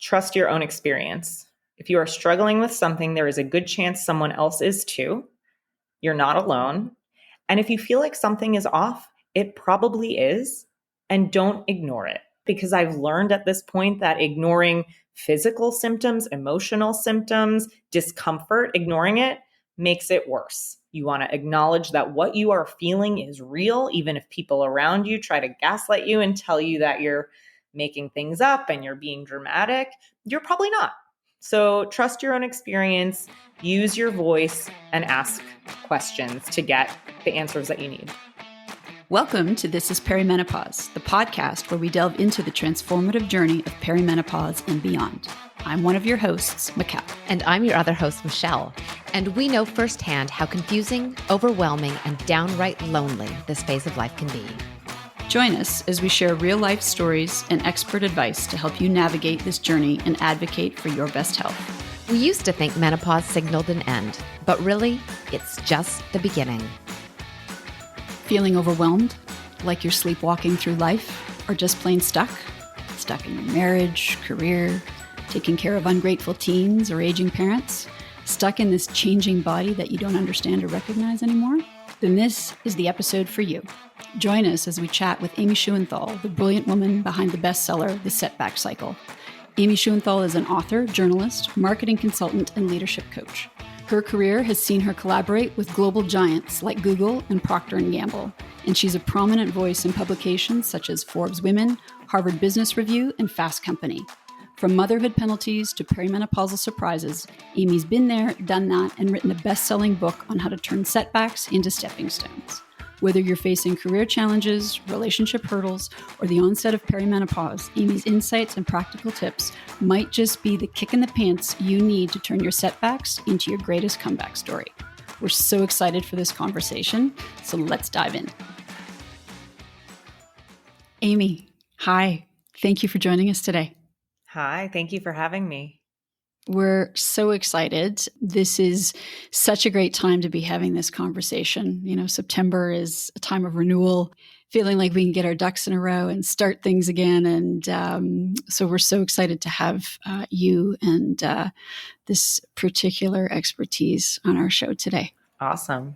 Trust your own experience. If you are struggling with something, there is a good chance someone else is too. You're not alone. And if you feel like something is off, it probably is. And don't ignore it. Because I've learned at this point that ignoring physical symptoms, emotional symptoms, discomfort, ignoring it makes it worse. You want to acknowledge that what you are feeling is real, even if people around you try to gaslight you and tell you that you're making things up and you're being dramatic. You're probably not. So trust your own experience, use your voice, and ask questions to get the answers that you need. Welcome to This is Perimenopause, the podcast where we delve into the transformative journey of perimenopause and beyond. I'm one of your hosts, Mikkel. And I'm your other host, Michelle. And we know firsthand how confusing, overwhelming, and downright lonely this phase of life can be. Join us as we share real-life stories and expert advice to help you navigate this journey and advocate for your best health. We used to think menopause signaled an end, but really, it's just the beginning. Feeling overwhelmed, like you're sleepwalking through life, or just plain stuck? Stuck in your marriage, career, taking care of ungrateful teens or aging parents? Stuck in this changing body that you don't understand or recognize anymore? Then this is the episode for you. Join us as we chat with Amy Shoenthal, the brilliant woman behind the bestseller, The Setback Cycle. Amy Shoenthal is an author, journalist, marketing consultant, and leadership coach. Her career has seen her collaborate with global giants like Google and Procter & Gamble, and she's a prominent voice in publications such as Forbes Women, Harvard Business Review, and Fast Company. From motherhood penalties to perimenopausal surprises, Amy's been there, done that, and written a best-selling book on how to turn setbacks into stepping stones. Whether you're facing career challenges, relationship hurdles, or the onset of perimenopause, Amy's insights and practical tips might just be the kick in the pants you need to turn your setbacks into your greatest comeback story. We're so excited for this conversation, so let's dive in. Amy, hi. Thank you for joining us today. Hi, thank you for having me. We're so excited. This is such a great time to be having this conversation. You know, September is a time of renewal, feeling like we can get our ducks in a row and start things again. And so we're so excited to have you and this particular expertise on our show today. Awesome.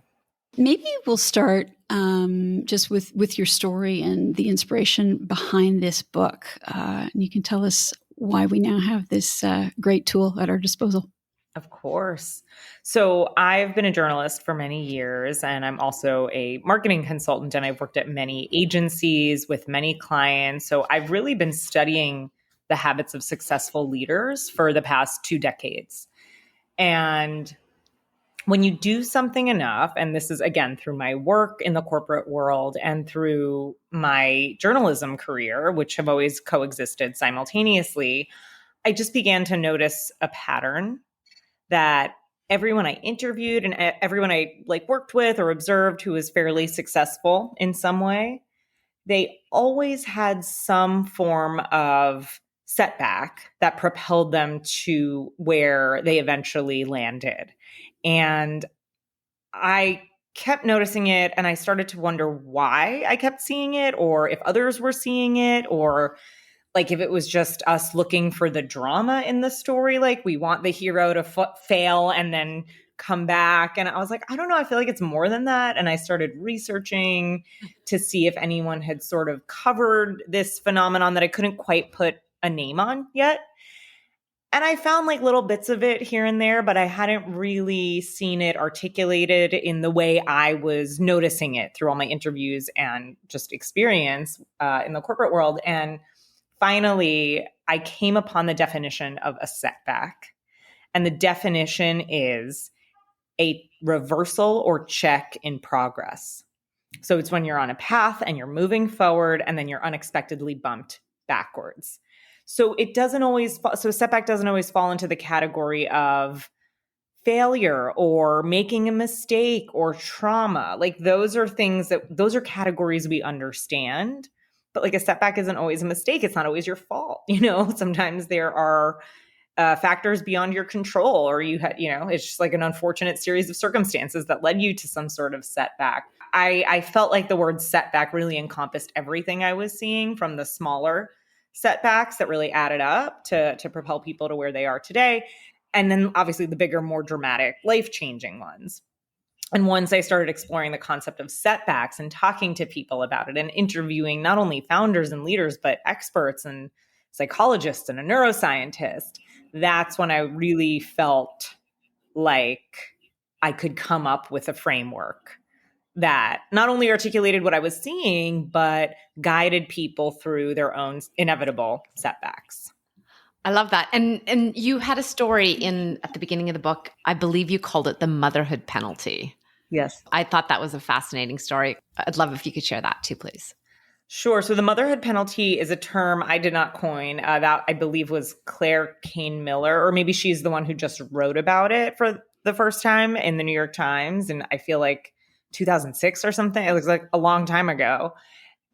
Maybe we'll start just with your story and the inspiration behind this book. And you can tell us why we now have this great tool at our disposal. Of course. So I've been a journalist for many years, and I'm also a marketing consultant, and I've worked at many agencies with many clients. So I've really been studying the habits of successful leaders for the past 2 decades. And when you do something enough, and this is again through my work in the corporate world and through my journalism career, which have always coexisted simultaneously, I just began to notice a pattern that everyone I interviewed and everyone I worked with or observed who was fairly successful in some way, they always had some form of setback that propelled them to where they eventually landed. And I kept noticing it, and I started to wonder why I kept seeing it, or if others were seeing it, or if it was just us looking for the drama in the story, like we want the hero to fail and then come back. And I was like, I don't know, I feel like it's more than that. And I started researching to see if anyone had sort of covered this phenomenon that I couldn't quite put a name on yet. And I found little bits of it here and there, but I hadn't really seen it articulated in the way I was noticing it through all my interviews and just experience in the corporate world. And finally, I came upon the definition of a setback. And the definition is a reversal or check in progress. So it's when you're on a path and you're moving forward and then you're unexpectedly bumped backwards. So a setback doesn't always fall into the category of failure or making a mistake or trauma. Those are categories we understand. But a setback isn't always a mistake. It's not always your fault. Sometimes there are factors beyond your control, or it's just an unfortunate series of circumstances that led you to some sort of setback. I felt like the word setback really encompassed everything I was seeing, from the smaller setbacks that really added up to propel people to where they are today. And then obviously the bigger, more dramatic, life-changing ones. And once I started exploring the concept of setbacks and talking to people about it and interviewing not only founders and leaders, but experts and psychologists and a neuroscientist, that's when I really felt like I could come up with a framework that not only articulated what I was seeing, but guided people through their own inevitable setbacks. I love that. And you had a story at the beginning of the book. I believe you called it the motherhood penalty. Yes. I thought that was a fascinating story. I'd love if you could share that too, please. Sure. So the motherhood penalty is a term I did not coin. That I believe was Claire Kane Miller, or maybe she's the one who just wrote about it for the first time in the New York Times. And I feel like 2006 or something. It was like a long time ago.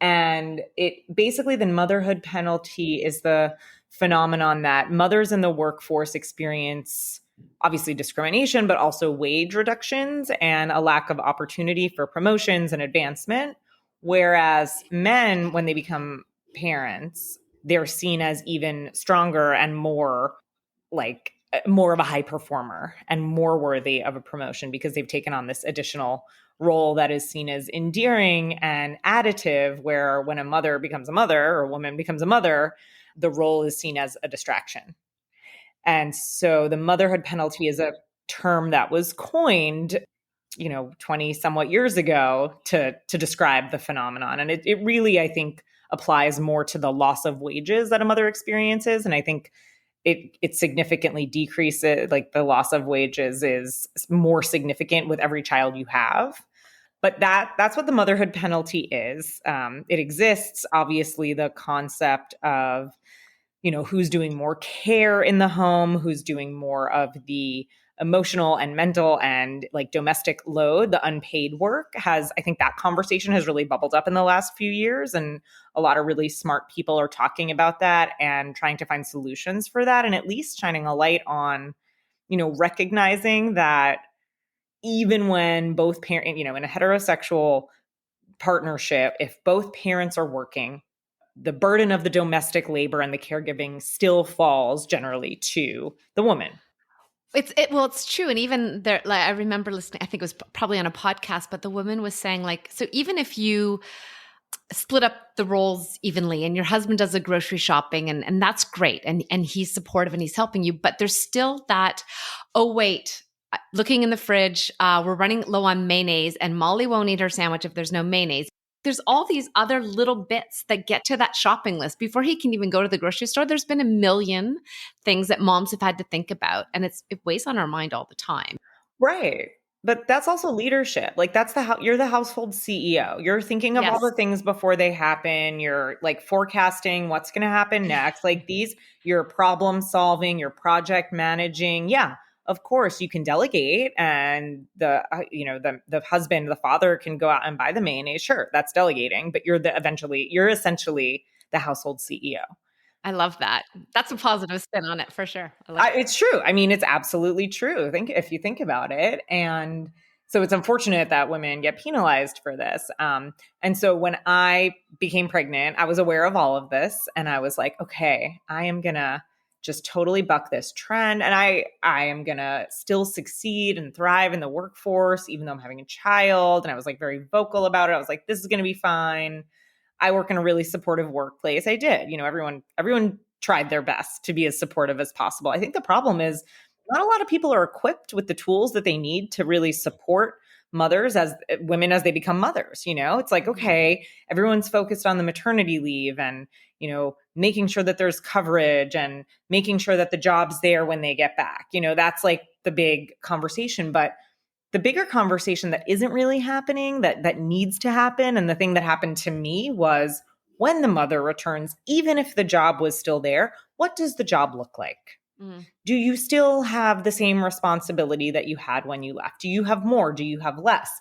And it basically, the motherhood penalty is the phenomenon that mothers in the workforce experience, obviously discrimination, but also wage reductions and a lack of opportunity for promotions and advancement. Whereas men, when they become parents, they're seen as even stronger and more of a high performer and more worthy of a promotion because they've taken on this additional role that is seen as endearing and additive, where when a mother becomes a mother or a woman becomes a mother, the role is seen as a distraction. And so the motherhood penalty is a term that was coined 20 somewhat years ago to describe the phenomenon. And it really, I think, applies more to the loss of wages that a mother experiences. And I think it significantly decreases, like the loss of wages is more significant with every child you have. But that's what the motherhood penalty is. It exists. Obviously, the concept of, who's doing more care in the home, who's doing more of the emotional and mental and like domestic load, the unpaid work I think that conversation has really bubbled up in the last few years. And a lot of really smart people are talking about that and trying to find solutions for that. And at least shining a light on, recognizing that even when both parents, in a heterosexual partnership, if both parents are working, the burden of the domestic labor and the caregiving still falls generally to the woman. It's true. And even there, like, I remember listening, I think it was probably on a podcast, but the woman was saying, like, so even if you split up the roles evenly and your husband does the grocery shopping and that's great. And he's supportive and he's helping you, but there's still that, oh, wait, looking in the fridge, we're running low on mayonnaise and Molly won't eat her sandwich if there's no mayonnaise. There's all these other little bits that get to that shopping list before he can even go to the grocery store. There's been a million things that moms have had to think about, and it weighs on our mind all the time. Right. But that's also leadership. Like you're the household CEO. You're thinking of all the things before they happen. You're like forecasting what's going to happen next. Like you're problem solving, you're project managing. Yeah. Of course you can delegate and the husband, the father can go out and buy the mayonnaise. Sure. That's delegating, but you're essentially the household CEO. I love that. That's a positive spin on it for sure. It's true. I mean, it's absolutely true. If you think about it. And so it's unfortunate that women get penalized for this. And so when I became pregnant, I was aware of all of this. And I was like, okay, I am going to just totally buck this trend. And I am going to still succeed and thrive in the workforce, even though I'm having a child. And I was like very vocal about it. I was like, this is going to be fine. I work in a really supportive workplace. I did. Everyone tried their best to be as supportive as possible. I think the problem is not a lot of people are equipped with the tools that they need to really support mothers as women as they become mothers. It's like, okay, everyone's focused on the maternity leave and, making sure that there's coverage and making sure that the job's there when they get back. That's like the big conversation. But the bigger conversation that isn't really happening, that needs to happen, and the thing that happened to me was when the mother returns, even if the job was still there, what does the job look like? Mm. Do you still have the same responsibility that you had when you left? Do you have more? Do you have less?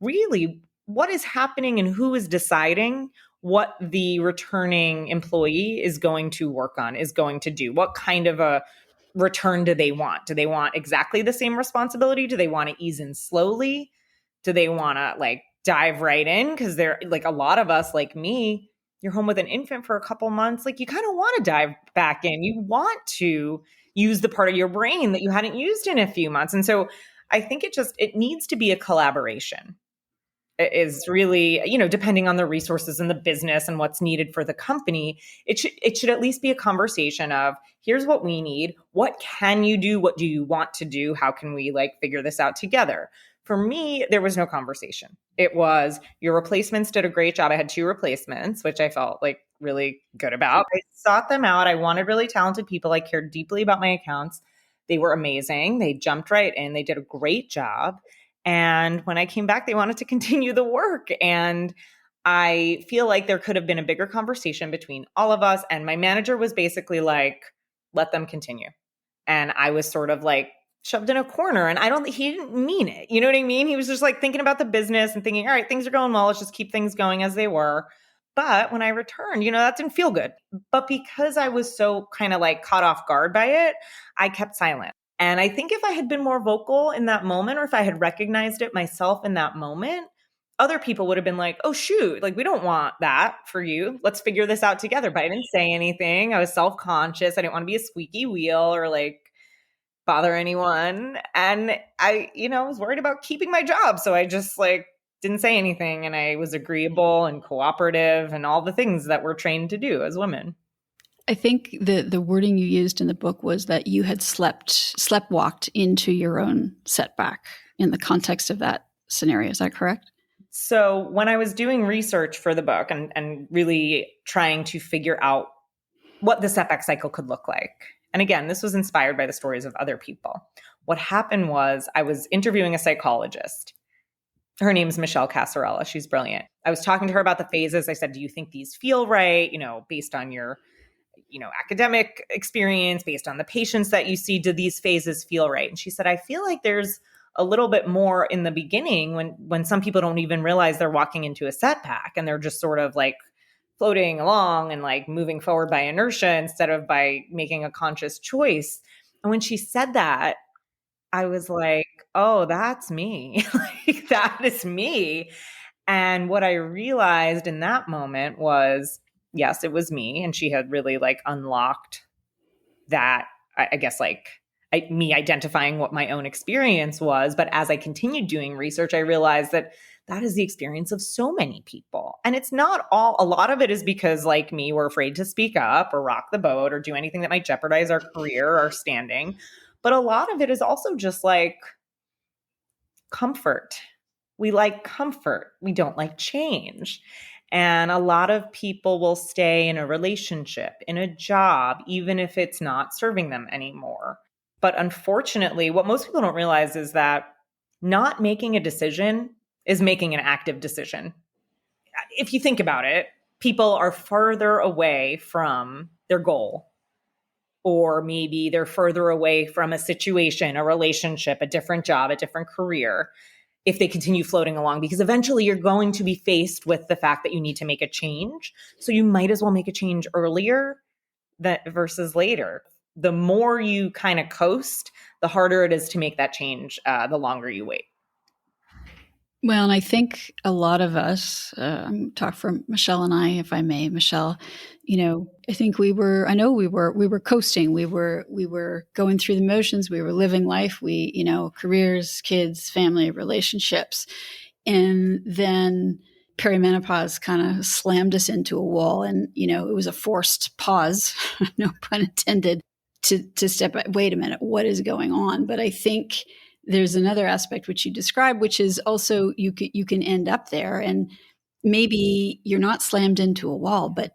Really, what is happening and who is deciding what the returning employee is going to work on, is going to do? What kind of a return do they want? Do they want exactly the same responsibility? Do they want to ease in slowly? Do they want to like dive right in? Because they're like a lot of us, like me, you're home with an infant for a couple months, like you kind of want to dive back in. You want to use the part of your brain that you hadn't used in a few months. And so I think it needs to be a collaboration. It is really, depending on the resources and the business and what's needed for the company, it should at least be a conversation of, here's what we need. What can you do? What do you want to do? How can we figure this out together? For me, there was no conversation. It was, your replacements did a great job. I had 2 replacements, which I felt really good about. I sought them out. I wanted really talented people. I cared deeply about my accounts. They were amazing. They jumped right in. They did a great job. And when I came back, they wanted to continue the work. And I feel like there could have been a bigger conversation between all of us. And my manager was basically like, let them continue. And I was sort of shoved in a corner, and he didn't mean it. You know what I mean? He was just thinking about the business and thinking, all right, things are going well. Let's just keep things going as they were. But when I returned, that didn't feel good. But because I was so kind of caught off guard by it, I kept silent. And I think if I had been more vocal in that moment, or if I had recognized it myself in that moment, other people would have been like, oh, shoot, we don't want that for you. Let's figure this out together. But I didn't say anything. I was self-conscious. I didn't want to be a squeaky wheel or bother anyone. And I, was worried about keeping my job. So I just didn't say anything. And I was agreeable and cooperative and all the things that we're trained to do as women. I think the wording you used in the book was that you had sleptwalked into your own setback in the context of that scenario. Is that correct? So when I was doing research for the book and really trying to figure out what the setback cycle could look like, and again, this was inspired by the stories of other people. What happened was I was interviewing a psychologist. Her name's Michelle Casarella. She's brilliant. I was talking to her about the phases. I said, do you think these feel right? Based on your, academic experience, based on the patients that you see, do these phases feel right? And she said, I feel like there's a little bit more in the beginning when some people don't even realize they're walking into a setback, and they're just sort of floating along and moving forward by inertia instead of by making a conscious choice. And when she said that, I was like, oh, that's me. That is me. And what I realized in that moment was, yes, it was me. And she had really unlocked that, I guess, me identifying what my own experience was. But as I continued doing research, I realized that is the experience of so many people. And it's not a lot of it is because me, we're afraid to speak up or rock the boat or do anything that might jeopardize our career or our standing. But a lot of it is also just comfort. We like comfort. We don't like change. And a lot of people will stay in a relationship, in a job, even if it's not serving them anymore. But unfortunately, what most people don't realize is that not making a decision is making an active decision. If you think about it, people are further away from their goal, or maybe they're further away from a situation, a relationship, a different job, a different career, if they continue floating along, because eventually you're going to be faced with the fact that you need to make a change. So you might as well make a change earlier versus later. The more you kind of coast, the harder it is to make that change the longer you wait. Well, and I think a lot of us, talk for Michelle and I, if I may, Michelle, I think we were coasting. We were going through the motions. We were living life. Careers, kids, family, relationships. And then perimenopause kind of slammed us into a wall, and, it was a forced pause, no pun intended, to step back. Wait a minute, what is going on? But I think there's another aspect which you describe, which is also you can end up there, and maybe you're not slammed into a wall, but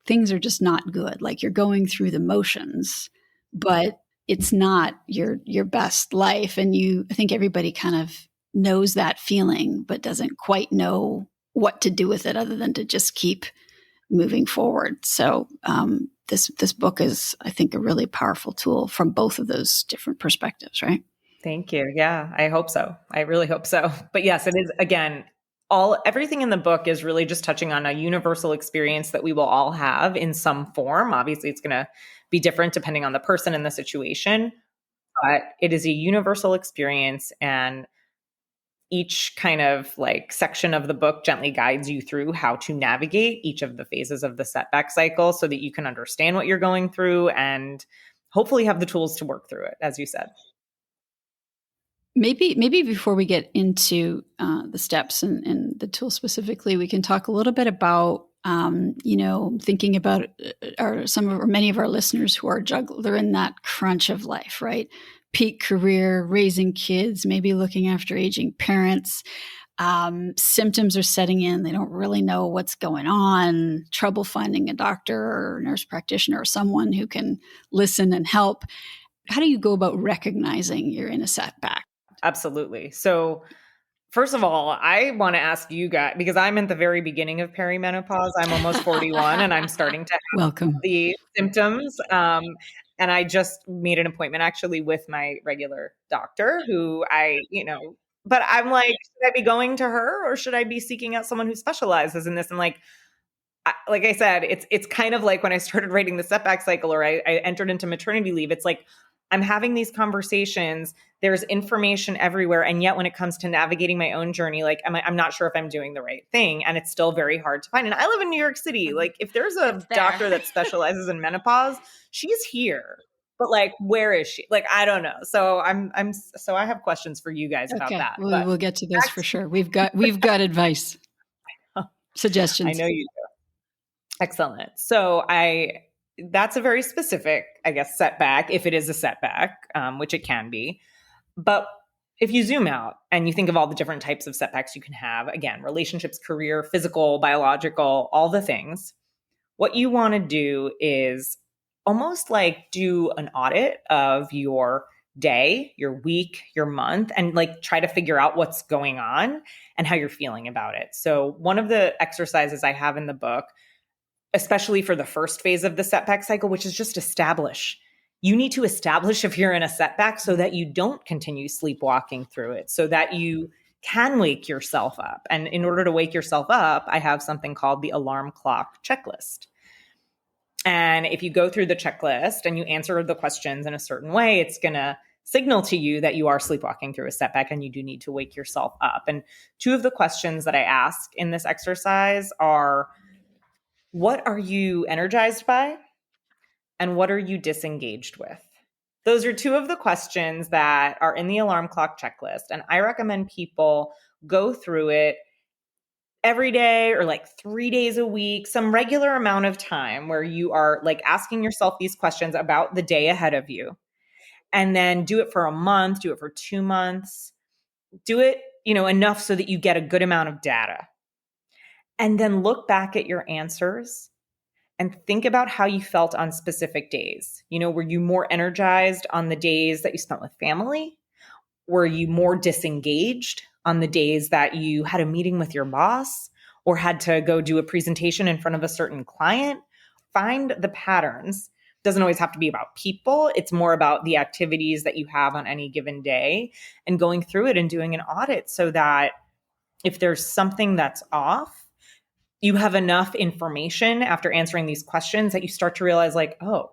things are just not good. You're going through the motions, but it's not your best life. And I think everybody kind of knows that feeling, but doesn't quite know what to do with it other than to just keep moving forward. So this book is, I think, a really powerful tool from both of those different perspectives, right? Thank you. Yeah, I hope so. I really hope so. But yes, it is, again, everything in the book is really just touching on a universal experience that we will all have in some form. Obviously, it's going to be different depending on the person and the situation, but it is a universal experience. And each kind of like section of the book gently guides you through how to navigate each of the phases of the setback cycle so that you can understand what you're going through and hopefully have the tools to work through it, as you said. Maybe before we get into the steps and the tool specifically, we can talk a little bit about, thinking about many of our listeners who are they're in that crunch of life, right? Peak career, raising kids, maybe looking after aging parents. Symptoms are setting in. They don't really know what's going on, trouble finding a doctor or nurse practitioner or someone who can listen and help. How do you go about recognizing you're in a setback? Absolutely. So first of all, I want to ask you guys, because I'm at the very beginning of perimenopause. I'm almost 41 and I'm starting to have the symptoms. And I just made an appointment actually with my regular doctor who but I'm like, should I be going to her or should I be seeking out someone who specializes in this? And like I said, it's kind of like when I started writing the setback cycle or I entered into maternity leave, it's like, I'm having these conversations, there's information everywhere. And yet when it comes to navigating my own journey, like I'm not sure if I'm doing the right thing. And it's still very hard to find. And I live in New York City. Like if there's a doctor that specializes in menopause, she's here. But like, where is she? Like, I don't know. So so I have questions for you guys about that. We'll get to those for sure. We've got advice, suggestions. I know you do. Excellent. So that's a very specific, I guess, setback, if it is a setback, which it can be. But if you zoom out and you think of all the different types of setbacks you can have, again, relationships, career, physical, biological, all the things, what you want to do is almost like do an audit of your day, your week, your month, and like try to figure out what's going on and how you're feeling about it. So one of the exercises I have in the book, especially for the first phase of the setback cycle, which is just establish. You need to establish if you're in a setback so that you don't continue sleepwalking through it, so that you can wake yourself up. And in order to wake yourself up, I have something called the alarm clock checklist. And if you go through the checklist and you answer the questions in a certain way, it's going to signal to you that you are sleepwalking through a setback and you do need to wake yourself up. And two of the questions that I ask in this exercise are, what are you energized by? And what are you disengaged with? Those are two of the questions that are in the alarm clock checklist. And I recommend people go through it every day or like 3 days a week, some regular amount of time where you are like asking yourself these questions about the day ahead of you. And then do it for a month, do it for 2 months, do it, enough so that you get a good amount of data. And then look back at your answers and think about how you felt on specific days. Were you more energized on the days that you spent with family? Were you more disengaged on the days that you had a meeting with your boss or had to go do a presentation in front of a certain client? Find the patterns. It doesn't always have to be about people. It's more about the activities that you have on any given day and going through it and doing an audit so that if there's something that's off, you have enough information after answering these questions that you start to realize like, oh,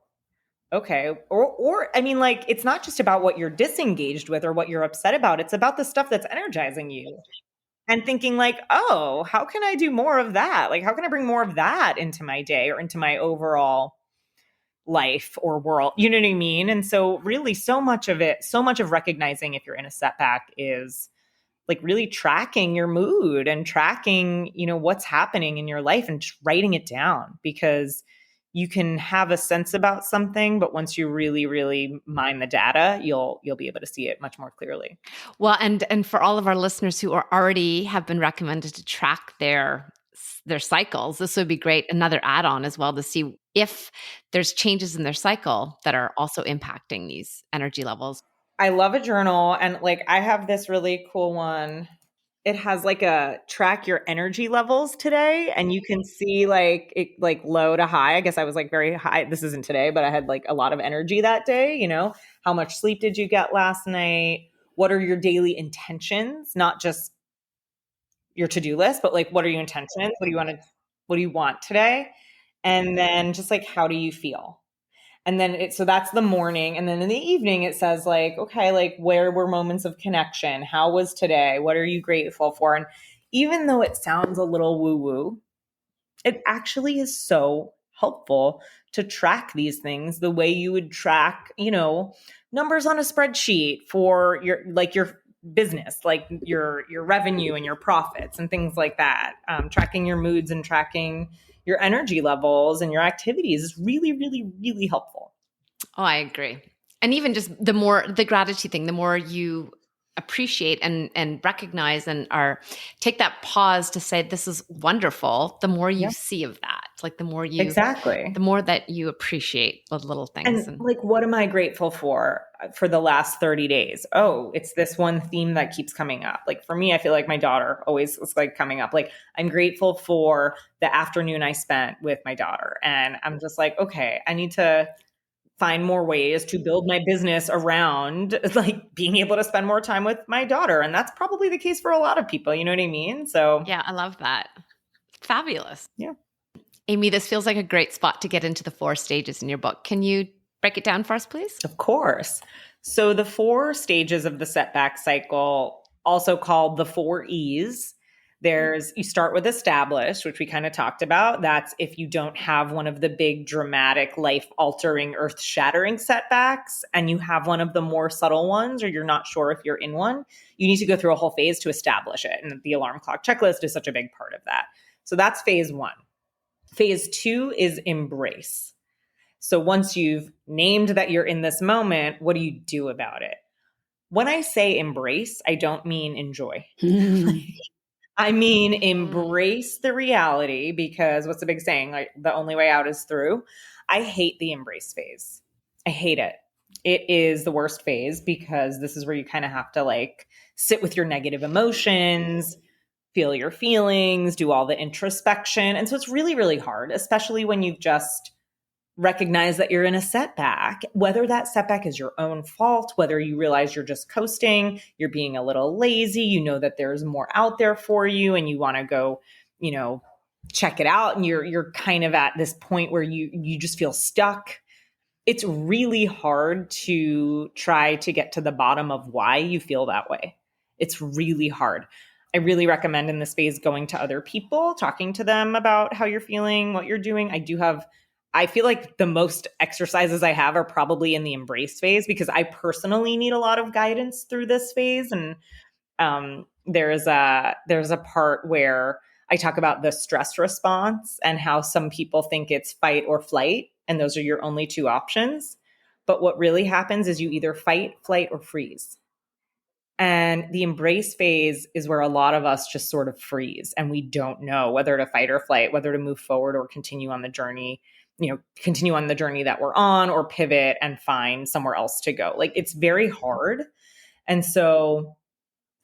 okay. Or I mean, like, it's not just about what you're disengaged with or what you're upset about. It's about the stuff that's energizing you and thinking like, oh, how can I do more of that? Like, how can I bring more of that into my day or into my overall life or world? You know what I mean? And so really so much of recognizing if you're in a setback is like really tracking your mood and tracking, what's happening in your life and just writing it down, because you can have a sense about something, but once you really, really mine the data, you'll be able to see it much more clearly. Well, and for all of our listeners who are already have been recommended to track their cycles, this would be great. Another add-on as well to see if there's changes in their cycle that are also impacting these energy levels. I love a journal, and like I have this really cool one. It has like a track your energy levels today, and you can see like it like low to high. I guess I was like very high. This isn't today, but I had like a lot of energy that day. How much sleep did you get last night? What are your daily intentions? Not just your to-do list, but like what are your intentions? What do you want today? And then just like how do you feel? And then so that's the morning. And then in the evening, it says like, okay, like where were moments of connection? How was today? What are you grateful for? And even though it sounds a little woo woo, it actually is so helpful to track these things the way you would track, numbers on a spreadsheet for your business, like your revenue and your profits and things like that. Tracking your moods and tracking your energy levels and your activities is really, really, really helpful. Oh, I agree. And even just the gratitude thing, the more you appreciate and recognize and take that pause to say, this is wonderful, the more you see of that. Like the more that you appreciate the little things. And like, what am I grateful for the last 30 days? Oh, it's this one theme that keeps coming up. Like for me, I feel like my daughter always is like coming up. Like I'm grateful for the afternoon I spent with my daughter. And I'm just like, okay, I need to find more ways to build my business around like being able to spend more time with my daughter. And that's probably the case for a lot of people. You know what I mean? So yeah, I love that. Fabulous. Yeah. Amy, this feels like a great spot to get into the 4 stages in your book. Can you break it down for us, please? Of course. So the 4 stages of the setback cycle, also called the 4 E's. You start with established, which we kind of talked about. That's if you don't have one of the big dramatic, life-altering, earth-shattering setbacks, and you have one of the more subtle ones, or you're not sure if you're in one, you need to go through a whole phase to establish it. And the alarm clock checklist is such a big part of that. So that's phase 1. Phase 2 is embrace. So once you've named that you're in this moment, what do you do about it? When I say embrace, I don't mean enjoy. I mean, embrace the reality, because what's the big saying? Like the only way out is through. I hate the embrace phase. I hate it. It is the worst phase because this is where you kind of have to like sit with your negative emotions, feel your feelings, do all the introspection. And so it's really, really hard, especially when you've just recognized that you're in a setback, whether that setback is your own fault, whether you realize you're just coasting, you're being a little lazy, you know that there's more out there for you and you want to go, check it out. And you're kind of at this point where you just feel stuck. It's really hard to try to get to the bottom of why you feel that way. It's really hard. I really recommend in this phase going to other people, talking to them about how you're feeling, what you're doing. I feel like the most exercises I have are probably in the embrace phase because I personally need a lot of guidance through this phase. And there's a part where I talk about the stress response and how some people think it's fight or flight, and those are your only 2 options. But what really happens is you either fight, flight, or freeze. And the embrace phase is where a lot of us just sort of freeze and we don't know whether to fight or flight, whether to move forward or continue on the journey that we're on, or pivot and find somewhere else to go. Like it's very hard. And so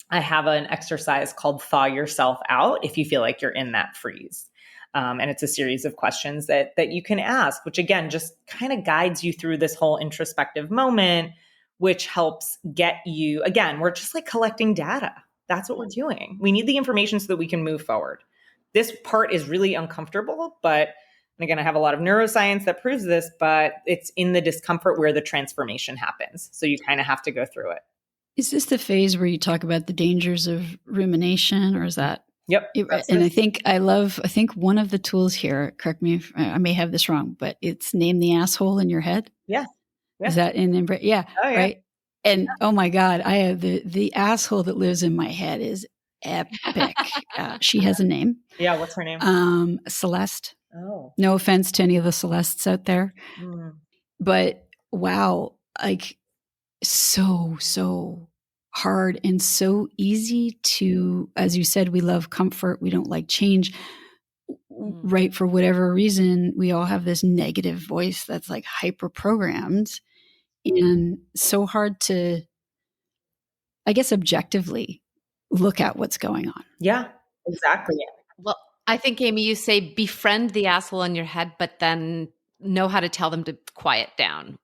I have an exercise called Thaw Yourself Out if you feel like you're in that freeze. And it's a series of questions that you can ask, which again, just kind of guides you through this whole introspective moment, which helps get you, again, we're just like collecting data. That's what we're doing. We need the information so that we can move forward. This part is really uncomfortable, but and again, I have a lot of neuroscience that proves this, but it's in the discomfort where the transformation happens. So you kind of have to go through it. Is this the phase where you talk about the dangers of rumination, or is that? Yep. And I think one of the tools here, correct me if I may have this wrong, but it's name the asshole in your head. Yeah. Is that in embrace? Yeah. Oh, yeah. Right. And oh my God, I have the asshole that lives in my head is epic. She has a name. Yeah. What's her name? Celeste. Oh. No offense to any of the Celestes out there. But wow, like so hard and so easy to, as you said, we love comfort. We don't like change. Right. For whatever reason, we all have this negative voice that's like hyper programmed and so hard to, I guess, objectively look at what's going on. Yeah, exactly. Well, I think, Amy, you say befriend the asshole in your head, but then know how to tell them to quiet down.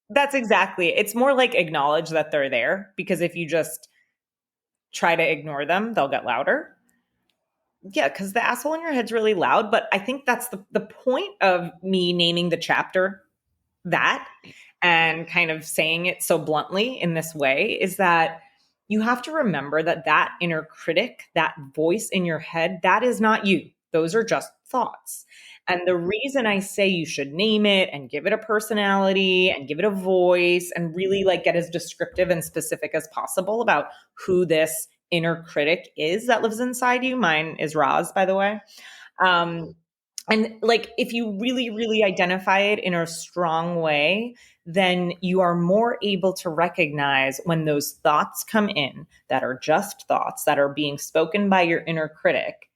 That's exactly. It's more like acknowledge that they're there, because if you just try to ignore them, they'll get louder. Yeah, because the asshole in your head's really loud. But I think that's the point of me naming the chapter that and kind of saying it so bluntly in this way is that you have to remember that that inner critic, that voice in your head, that is not you. Those are just thoughts. And the reason I say you should name it and give it a personality and give it a voice and really like get as descriptive and specific as possible about who this inner critic is that lives inside you. Mine is Roz, by the way. And like, if you really, really identify it in a strong way, then you are more able to recognize when those thoughts come in that are just thoughts that are being spoken by your inner critic.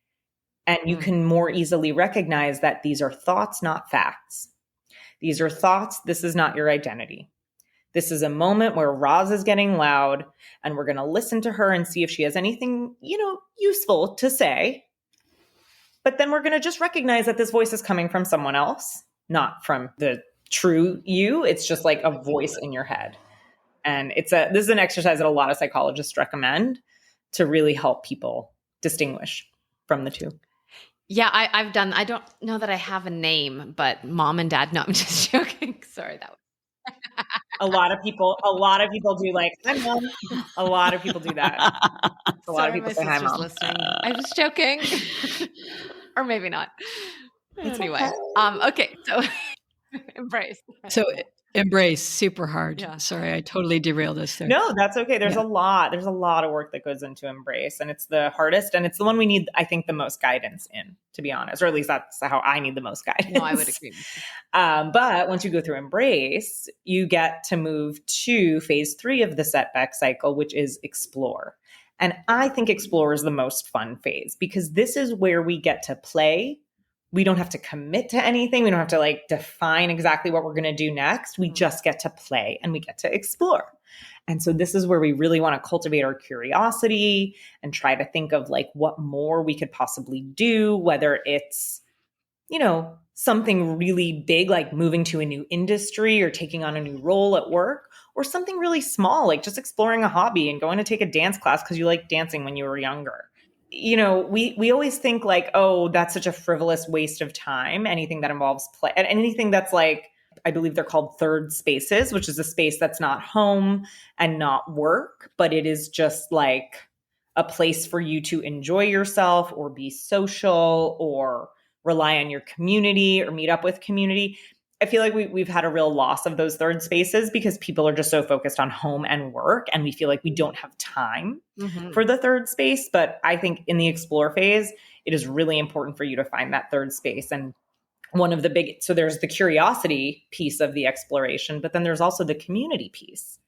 And you can more easily recognize that these are thoughts, not facts. These are thoughts. This is not your identity. This is a moment where Roz is getting loud and we're going to listen to her and see if she has anything, useful to say. But then we're going to just recognize that this voice is coming from someone else, not from the true you. It's just like a voice in your head. And this is an exercise that a lot of psychologists recommend to really help people distinguish from the two. Yeah, I've done. I don't know that I have a name, but mom and dad. No, I'm just joking. Sorry, that was. A lot of people do like, hi, Mom. A lot of people do that. A lot of people say hi, Mom. Listening. I was joking. Or maybe not. It's anyway. Okay. So embrace. So embrace, super hard. Yeah. Sorry, I totally derailed us there. No, that's okay. There's a lot of work that goes into embrace, and it's the hardest, and it's the one we need, I think, the most guidance in, to be honest, or at least that's how I need the most guidance. No, I would agree. But once you go through embrace, you get to move to phase 3 of the setback cycle, which is explore. And I think explore is the most fun phase because this is where we get to play. We don't have to commit to anything. We don't have to like define exactly what we're going to do next. We just get to play and we get to explore. And so this is where we really want to cultivate our curiosity and try to think of like what more we could possibly do, whether it's, something really big, like moving to a new industry or taking on a new role at work, or something really small, like just exploring a hobby and going to take a dance class because you like dancing when you were younger. We always think like, oh, that's such a frivolous waste of time. Anything that involves play and anything that's like, I believe they're called third spaces, which is a space that's not home and not work, but it is just like a place for you to enjoy yourself or be social or rely on your community or meet up with community. I feel like we've had a real loss of those third spaces because people are just so focused on home and work, and we feel like we don't have time for the third space. But I think in the explore phase, it is really important for you to find that third space. And so there's the curiosity piece of the exploration, but then there's also the community piece.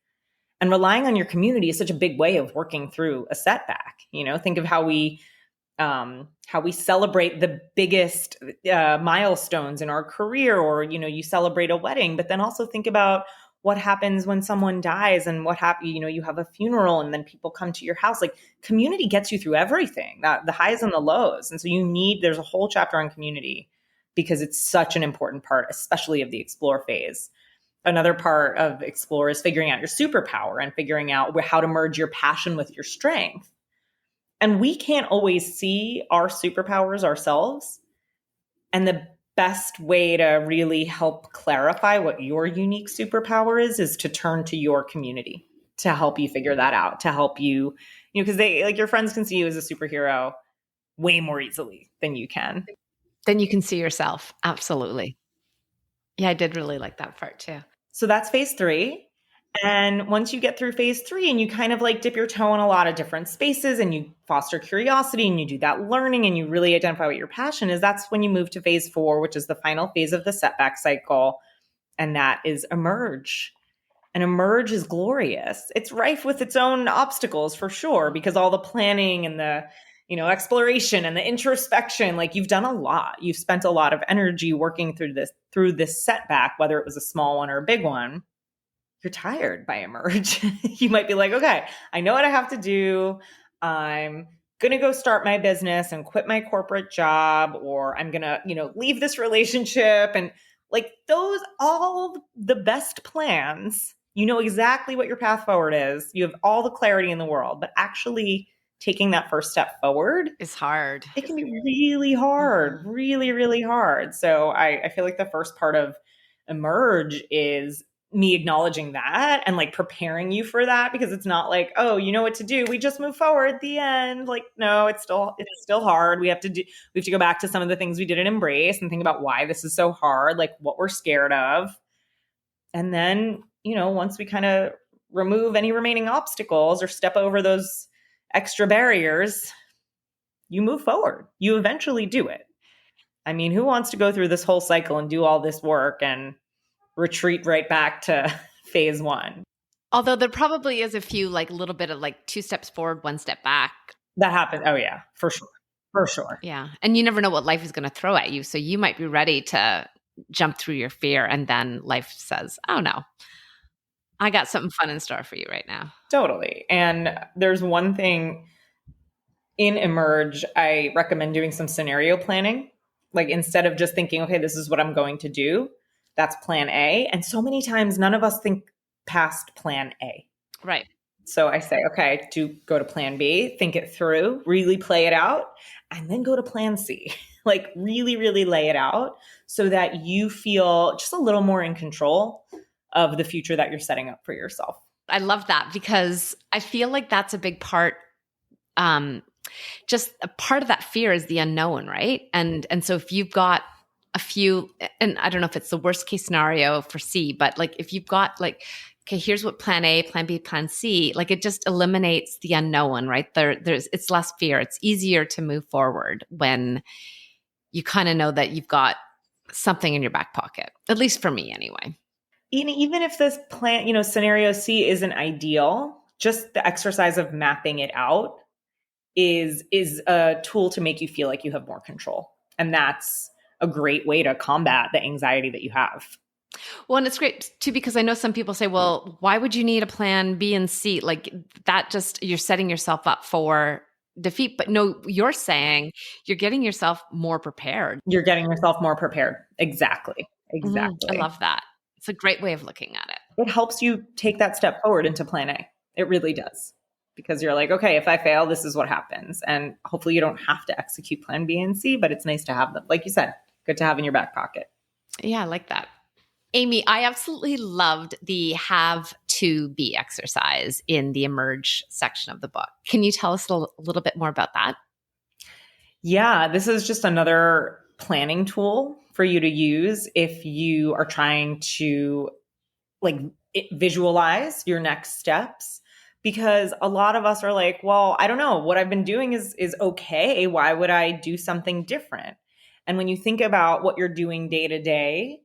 And relying on your community is such a big way of working through a setback. Think of how we celebrate the biggest milestones in our career, or, you celebrate a wedding, but then also think about what happens when someone dies and what happens, you have a funeral and then people come to your house. Like community gets you through everything, the highs and the lows. And so there's a whole chapter on community because it's such an important part, especially of the explore phase. Another part of explore is figuring out your superpower and figuring out how to merge your passion with your strength. And we can't always see our superpowers ourselves. And the best way to really help clarify what your unique superpower is to turn to your community to help you figure that out, to help you, because your friends can see you as a superhero way more easily than you can. Then you can see yourself. Absolutely. Yeah, I did really like that part too. So that's phase 3. And once you get through phase 3 and you kind of like dip your toe in a lot of different spaces and you foster curiosity and you do that learning and you really identify what your passion is, that's when you move to phase 4, which is the final phase of the setback cycle. And that is emerge. And emerge is glorious. It's rife with its own obstacles for sure, because all the planning and the, exploration and the introspection, like you've done a lot. You've spent a lot of energy working through this setback, whether it was a small one or a big one. You're tired by emerge. You might be like, okay, I know what I have to do. I'm going to go start my business and quit my corporate job, or I'm going to, leave this relationship. And like all the best plans, you know exactly what your path forward is. You have all the clarity in the world, but actually taking that first step forward is hard. It can be really hard, really, really hard. So I feel like the first part of emerge is me acknowledging that and like preparing you for that, because it's not like, oh, you know what to do, we just move forward at the end. Like, no, it's still hard. We have to go back to some of the things we didn't embrace and think about why this is so hard, like what we're scared of. And then, once we kind of remove any remaining obstacles or step over those extra barriers, you move forward. You eventually do it. I mean, who wants to go through this whole cycle and do all this work and retreat right back to phase one? Although there probably is a few like little bit of like 2 steps forward, 1 step back. That happens. Oh yeah, for sure. For sure. Yeah. And you never know what life is going to throw at you. So you might be ready to jump through your fear. And then life says, oh no, I got something fun in store for you right now. Totally. And there's one thing in Emerge, I recommend doing some scenario planning. Like instead of just thinking, okay, this is what I'm going to do, that's plan A. And so many times none of us think past plan A. Right. So I say, okay, to go to plan B, think it through, really play it out, and then go to plan C. Like really, really lay it out so that you feel just a little more in control of the future that you're setting up for yourself. I love that because I feel like that's a big part. Just a part of that fear is the unknown, right? And so if you've got a few, and I don't know if it's the worst case scenario for C, but like if you've got like, okay, here's what plan A, plan B, plan C, like it just eliminates the unknown, right? It's less fear. It's easier to move forward when you kind of know that you've got something in your back pocket, at least for me anyway. Even if this plan, scenario C isn't ideal, just the exercise of mapping it out is a tool to make you feel like you have more control. And that's a great way to combat the anxiety that you have. Well, and it's great too, because I know some people say, well, why would you need a plan B and C? Like that just, you're setting yourself up for defeat. But no, you're saying you're getting yourself more prepared. You're getting yourself more prepared. Exactly. I love that. It's a great way of looking at it. It helps you take that step forward into plan A. It really does. Because you're like, okay, if I fail, this is what happens. And hopefully you don't have to execute plan B and C, but it's nice to have them. Like you said, good to have in your back pocket. Yeah, I like that. Amy, I absolutely loved the have to be exercise in the Emerge section of the book. Can you tell us a little bit more about that? Yeah, this is just another planning tool for you to use if you are trying to like visualize your next steps. Because a lot of us are like, well, I don't know, what I've been doing is okay. Why would I do something different? And when you think about what you're doing day to day,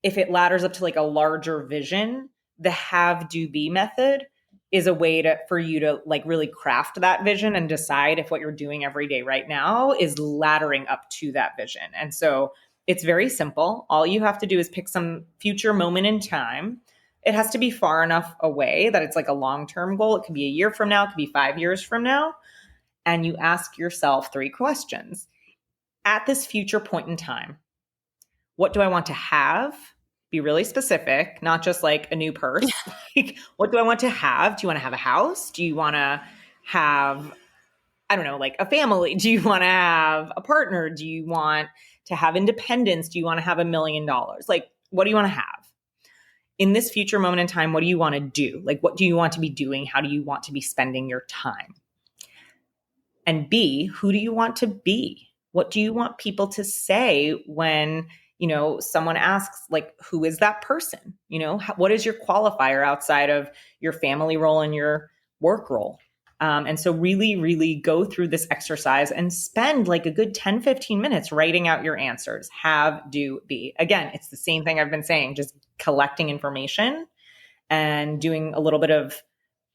if it ladders up to like a larger vision, the have do be method is a way for you to like really craft that vision and decide if what you're doing every day right now is laddering up to that vision. And so it's very simple. All you have to do is pick some future moment in time. It has to be far enough away that it's like a long-term goal. It could be a year from now. It could be 5 years from now. And you ask yourself 3 questions. At this future point in time, what do I want to have? Be really specific, not just like a new purse. Like, what do I want to have? Do you want to have a house? Do you want to have, I don't know, like a family? Do you want to have a partner? Do you want to have independence? Do you want to have $1 million? Like, what do you want to have? In this future moment in time, what do you want to do? Like, what do you want to be doing? How do you want to be spending your time? And B, who do you want to be? What do you want people to say when, someone asks, like, who is that person? What is your qualifier outside of your family role and your work role? And so really, really go through this exercise and spend like a good 10, 15 minutes writing out your answers. Have, do, be. Again, it's the same thing I've been saying, just collecting information and doing a little bit of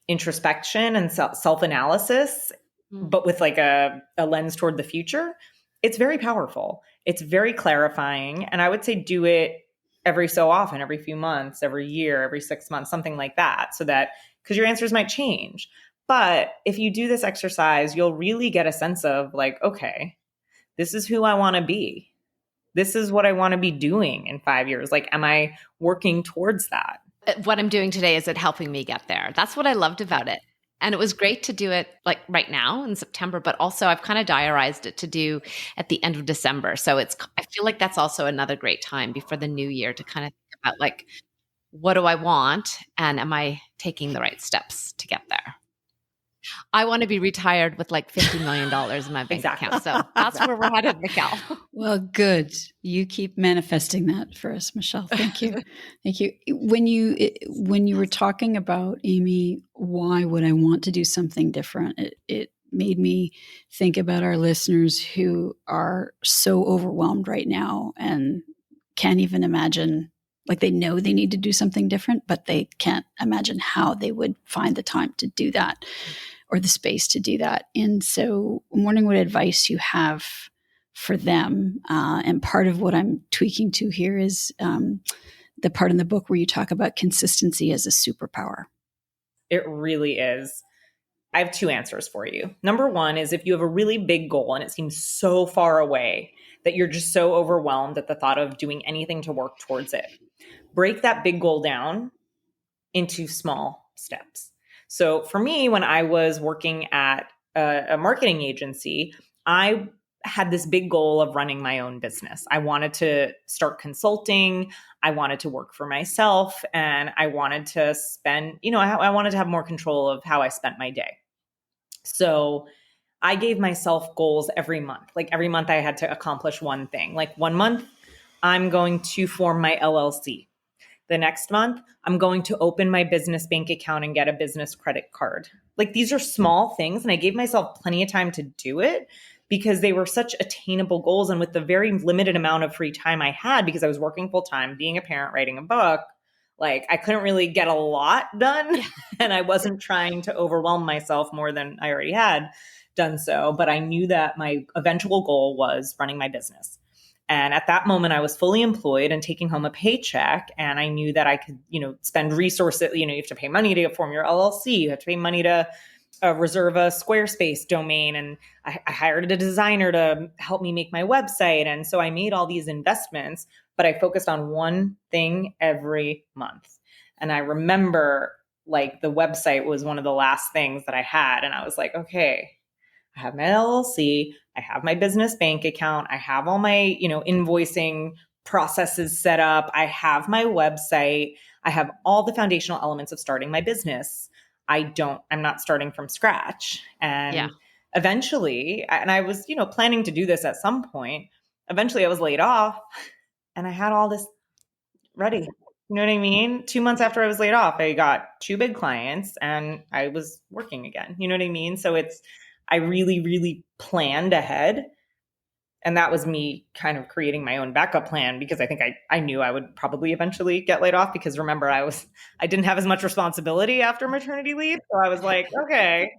introspection and self-analysis, but with like a lens toward the future. It's very powerful. It's very clarifying. And I would say do it every so often, every few months, every year, every 6 months, something like that. So that, because your answers might change. But if you do this exercise, you'll really get a sense of like, okay, this is who I want to be. This is what I want to be doing in 5 years. Like, am I working towards that? What I'm doing today, is it helping me get there? That's what I loved about it. And it was great to do it like right now in September, but also I've kind of diarized it to do at the end of December. So I feel like that's also another great time before the new year to kind of think about like, what do I want? And am I taking the right steps to get there? I want to be retired with like $50 million in my bank Exactly. account. So that's where we're headed, Mikkel. Well, good. You keep manifesting that for us, Michelle. Thank you. Thank you. When you were talking about, Amy, why would I want to do something different? It made me think about our listeners who are so overwhelmed right now and can't even imagine, like they know they need to do something different, but they can't imagine how they would find the time to do that or the space to do that. And so I'm wondering what advice you have for them. And part of what I'm tweaking to here is the part in the book where you talk about consistency as a superpower. It really is. I have two answers for you. Number one is if you have a really big goal and it seems so far away that you're just so overwhelmed at the thought of doing anything to work towards it, break that big goal down into small steps. So for me, when I was working at a marketing agency, I had this big goal of running my own business. I wanted to start consulting. I wanted to work for myself, and I wanted to spend, I wanted to have more control of how I spent my day. So I gave myself goals every month. Like every month I had to accomplish one thing. Like 1 month, I'm going to form my LLC. The next month, I'm going to open my business bank account and get a business credit card. Like these are small things. And I gave myself plenty of time to do it because they were such attainable goals. And with the very limited amount of free time I had, because I was working full time, being a parent, writing a book, like I couldn't really get a lot done. And I wasn't trying to overwhelm myself more than I already had done so. But I knew that my eventual goal was running my business. And at that moment, I was fully employed and taking home a paycheck. And I knew that I could, spend resources. You have to pay money to form your LLC. You have to pay money to reserve a Squarespace domain. And I hired a designer to help me make my website. And so I made all these investments, but I focused on one thing every month. And I remember like the website was one of the last things that I had. And I was like, okay, I have my LLC, I have my business bank account, I have all my, invoicing processes set up, I have my website, I have all the foundational elements of starting my business. I'm not starting from scratch. And eventually, and I was, planning to do this at some point, eventually I was laid off and I had all this ready. You know what I mean? 2 months after I was laid off, I got 2 big clients and I was working again. You know what I mean? So I really, really planned ahead. And that was me kind of creating my own backup plan because I think I knew I would probably eventually get laid off because remember, I didn't have as much responsibility after maternity leave. So I was like, okay,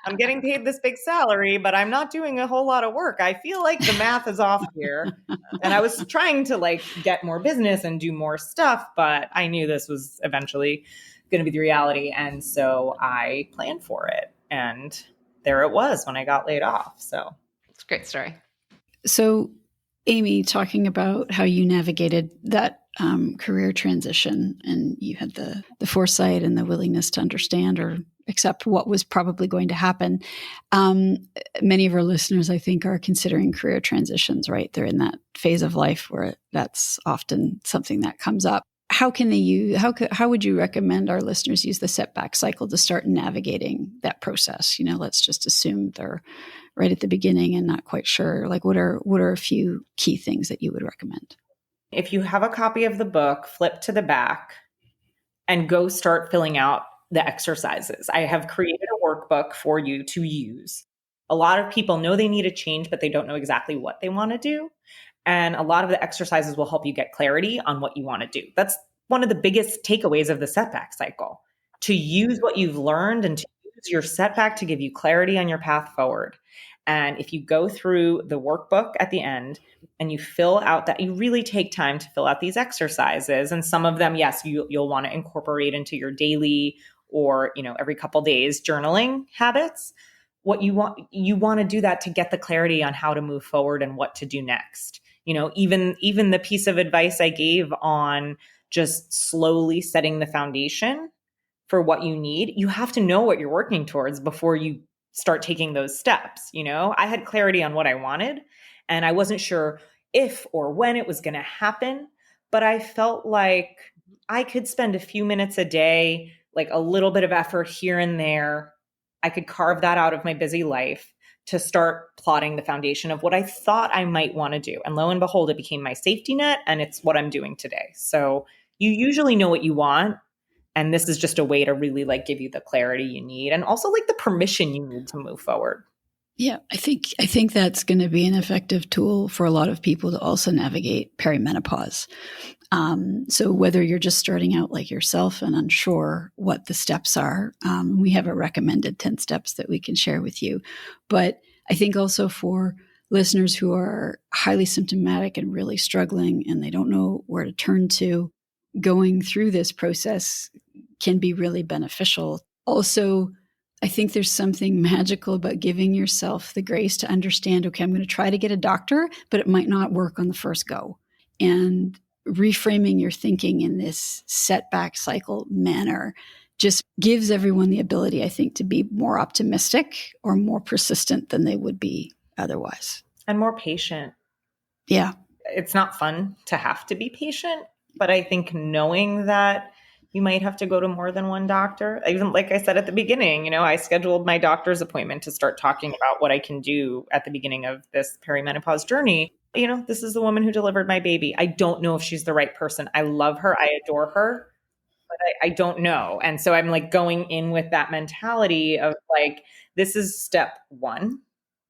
I'm getting paid this big salary, but I'm not doing a whole lot of work. I feel like the math is off here. And I was trying to like get more business and do more stuff, but I knew this was eventually going to be the reality. And so I planned for it. And there it was when I got laid off. So it's a great story. So, Amy, talking about how you navigated that career transition and you had the foresight and the willingness to understand or accept what was probably going to happen. Many of our listeners, I think, are considering career transitions, right? They're in that phase of life where that's often something that comes up. How can they use? How would you recommend our listeners use the setback cycle to start navigating that process? Let's just assume they're right at the beginning and not quite sure. Like, what are a few key things that you would recommend? If you have a copy of the book, flip to the back and go start filling out the exercises. I have created a workbook for you to use. A lot of people know they need a change, but they don't know exactly what they want to do. And a lot of the exercises will help you get clarity on what you want to do. That's one of the biggest takeaways of the setback cycle, to use what you've learned and to use your setback to give you clarity on your path forward. And if you go through the workbook at the end and you fill out that, you really take time to fill out these exercises. And some of them, yes, you'll want to incorporate into your daily or, every couple days journaling habits. What you want to do that to get the clarity on how to move forward and what to do next. Even the piece of advice I gave on just slowly setting the foundation for what you need, you have to know what you're working towards before you start taking those steps. I had clarity on what I wanted and I wasn't sure if or when it was going to happen, but I felt like I could spend a few minutes a day, like a little bit of effort here and there. I could carve that out of my busy life to start plotting the foundation of what I thought I might want to do. And lo and behold, it became my safety net, and it's what I'm doing today. So you usually know what you want. And this is just a way to really like give you the clarity you need and also like the permission you need to move forward. Yeah, I think that's going to be an effective tool for a lot of people to also navigate perimenopause. So whether you're just starting out like yourself and unsure what the steps are, we have a recommended 10 steps that we can share with you. But I think also for listeners who are highly symptomatic and really struggling and they don't know where to turn to, going through this process can be really beneficial. Also, I think there's something magical about giving yourself the grace to understand, okay, I'm going to try to get a doctor, but it might not work on the first go. And reframing your thinking in this setback cycle manner just gives everyone the ability, I think, to be more optimistic or more persistent than they would be otherwise. And more patient. Yeah. It's not fun to have to be patient, but I think knowing that you might have to go to more than one doctor, even like I said at the beginning, I scheduled my doctor's appointment to start talking about what I can do at the beginning of this perimenopause journey. This is the woman who delivered my baby. I don't know if she's the right person. I love her. I adore her, but I don't know. And so I'm like going in with that mentality of like, this is step one.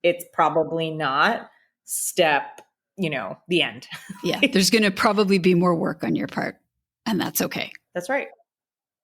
It's probably not step, the end. Yeah. There's going to probably be more work on your part, and that's okay. That's right.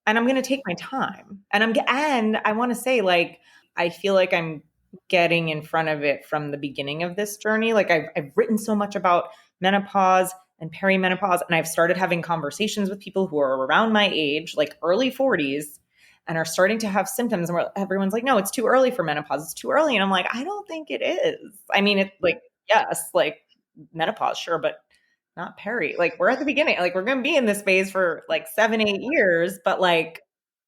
And I'm going to take my time. And I want to say, like, I feel like I'm getting in front of it from the beginning of this journey. Like I've written so much about menopause and perimenopause, and I've started having conversations with people who are around my age, like early 40s, and are starting to have symptoms. And everyone's like, no, it's too early for menopause. It's too early. And I'm like, I don't think it is. I mean, it's like, yes, like menopause, sure, but not peri. Like we're at the beginning. Like we're going to be in this phase for like 7-8 years, but like,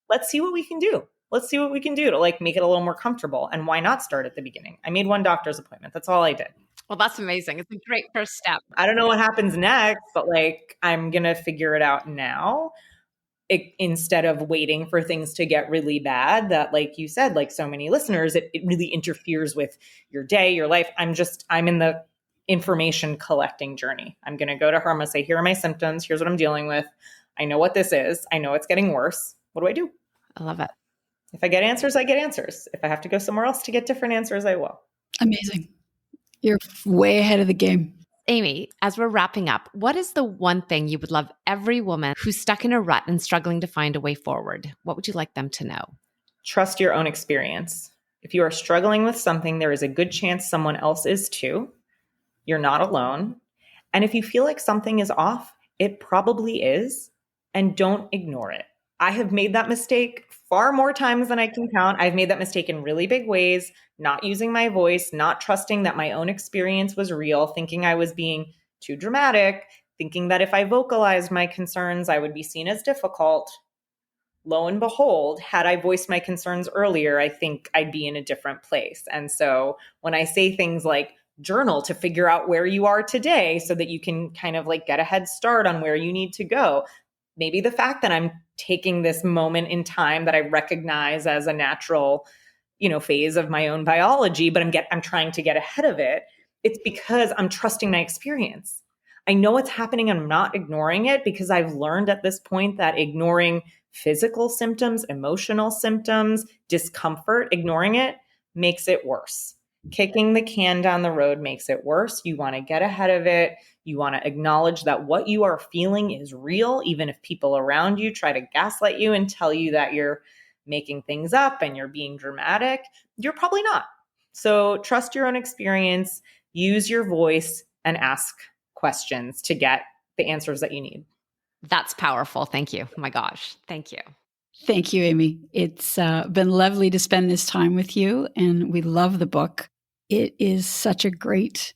let's see what we can do. Let's see what we can do to like make it a little more comfortable. And why not start at the beginning? I made one doctor's appointment. That's all I did. Well, that's amazing. It's a great first step. I don't know what happens next, but like, I'm going to figure it out now. Instead of waiting for things to get really bad, that like you said, like so many listeners, it really interferes with your day, your life. I'm in the information collecting journey. I'm going to go to her. I'm going to say, here are my symptoms. Here's what I'm dealing with. I know what this is. I know it's getting worse. What do I do? I love it. If I get answers, I get answers. If I have to go somewhere else to get different answers, I will. Amazing. You're way ahead of the game. Amy, as we're wrapping up, what is the one thing you would love every woman who's stuck in a rut and struggling to find a way forward? What would you like them to know? Trust your own experience. If you are struggling with something, there is a good chance someone else is too. You're not alone. And if you feel like something is off, it probably is. And don't ignore it. I have made that mistake far more times than I can count. I've made that mistake in really big ways, not using my voice, not trusting that my own experience was real, thinking I was being too dramatic, thinking that if I vocalized my concerns, I would be seen as difficult. Lo and behold, had I voiced my concerns earlier, I think I'd be in a different place. And so when I say things like journal to figure out where you are today so that you can kind of like get a head start on where you need to go, maybe the fact that I'm taking this moment in time that I recognize as a natural, phase of my own biology, but I'm trying to get ahead of it. It's because I'm trusting my experience. I know what's happening and I'm not ignoring it, because I've learned at this point that ignoring physical symptoms, emotional symptoms, discomfort, ignoring it makes it worse. Kicking the can down the road makes it worse. You want to get ahead of it. You want to acknowledge that what you are feeling is real, even if people around you try to gaslight you and tell you that you're making things up and you're being dramatic. You're probably not. So trust your own experience, use your voice, and ask questions to get the answers that you need. That's powerful. Thank you. Oh my gosh. Thank you. Thank you, Amy. It's been lovely to spend this time with you, and we love the book. It is such a great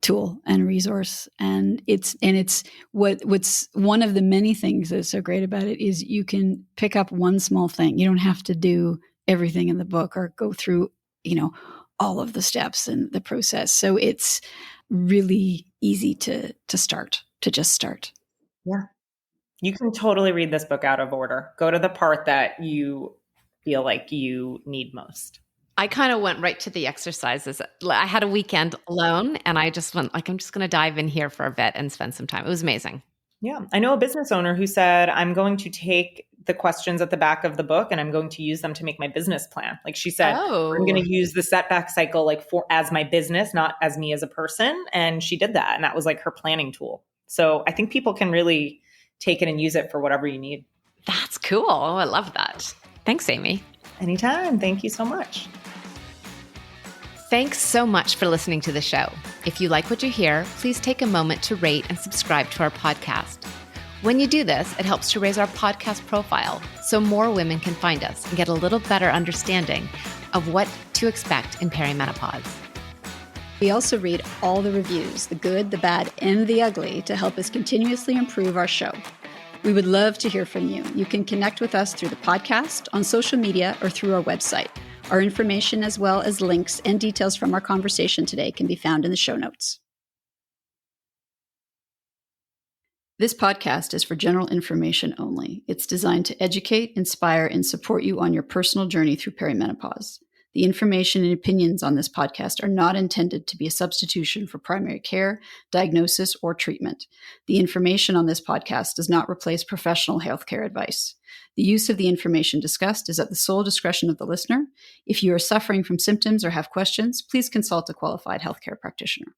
tool and resource, and it's what's one of the many things that's so great about it is you can pick up one small thing. You don't have to do everything in the book or go through all of the steps and the process. So it's really easy to just start. Yeah. You can totally read this book out of order. Go to the part that you feel like you need most. I kind of went right to the exercises. I had a weekend alone and I just went like, I'm just going to dive in here for a bit and spend some time. It was amazing. Yeah. I know a business owner who said, I'm going to take the questions at the back of the book and I'm going to use them to make my business plan. Like she said, I'm going to use the setback cycle like as my business, not as me as a person. And she did that. And that was like her planning tool. So I think people can really take it and use it for whatever you need. That's cool. Oh, I love that. Thanks, Amy. Anytime. Thank you so much. Thanks so much for listening to the show. If you like what you hear, please take a moment to rate and subscribe to our podcast. When you do this, it helps to raise our podcast profile so more women can find us and get a little better understanding of what to expect in perimenopause. We also read all the reviews, the good, the bad, and the ugly, to help us continuously improve our show. We would love to hear from you. You can connect with us through the podcast, on social media, or through our website. Our information, as well as links and details from our conversation today, can be found in the show notes. This podcast is for general information only. It's designed to educate, inspire, and support you on your personal journey through perimenopause. The information and opinions on this podcast are not intended to be a substitution for primary care, diagnosis, or treatment. The information on this podcast does not replace professional healthcare advice. The use of the information discussed is at the sole discretion of the listener. If you are suffering from symptoms or have questions, please consult a qualified healthcare practitioner.